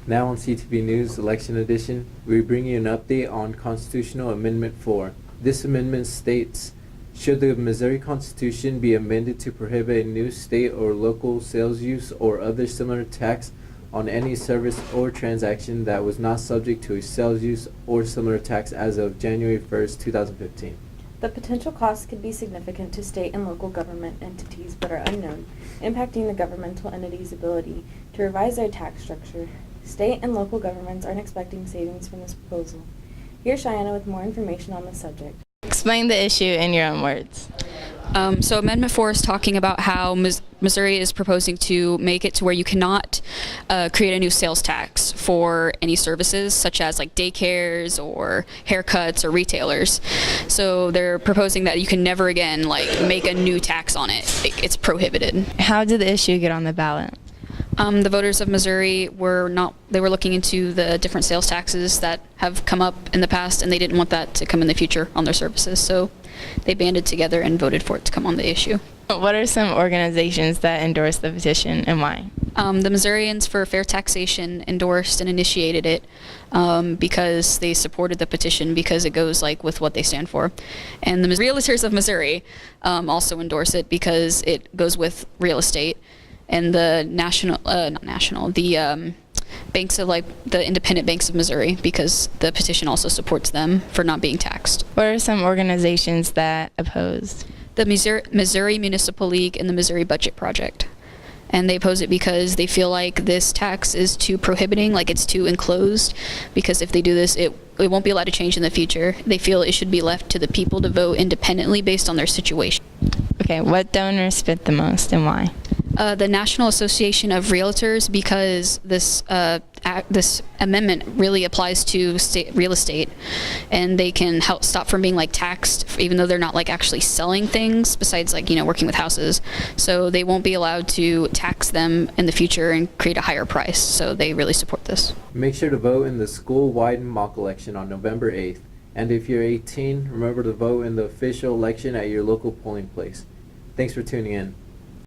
Now on CTV News Election Edition, we bring you an update on Constitutional Amendment 4. This amendment states, should the Missouri Constitution be amended to prohibit a new state or local sales use or other similar tax on any service or transaction that was not subject to a sales use or similar tax as of January 1st, 2015. The potential costs could be significant to state and local government entities but are unknown, impacting the governmental entity's ability to revise their tax structure. State and local governments aren't expecting savings from this proposal. Here's Cheyenne with more information on the subject. Explain the issue in your own words. So Amendment 4 is talking about how Missouri is proposing to make it to where you cannot create a new sales tax for any services such as like daycares or haircuts or retailers. So they're proposing that you can never again like make a new tax on it. It's prohibited. How did the issue get on the ballot? The voters of Missouri were looking into the different sales taxes that have come up in the past, and they didn't want that to come in the future on their services. So they banded together and voted for it to come on the issue. What are some organizations that endorsed the petition and why? The Missourians for Fair Taxation endorsed and initiated it because they supported the petition because it goes like with what they stand for. And the Realtors of Missouri also endorse it because it goes with real estate. And the banks of like the independent banks of Missouri, because the petition also supports them for not being taxed. What are some organizations that opposed? The Missouri Municipal League and the Missouri Budget Project. And they oppose it because they feel like this tax is too prohibiting, like it's too enclosed, because if they do this, it won't be allowed to change in the future. They feel it should be left to the people to vote independently based on their situation. Okay, what donors fit the most and why? The National Association of Realtors, because this amendment really applies to real estate, and they can help stop from being like taxed, even though they're not like actually selling things besides like working with houses. So they won't be allowed to tax them in the future and create a higher price. So they really support this. Make sure to vote in the school-wide mock election on November 8th. And if you're 18, remember to vote in the official election at your local polling place. Thanks for tuning in.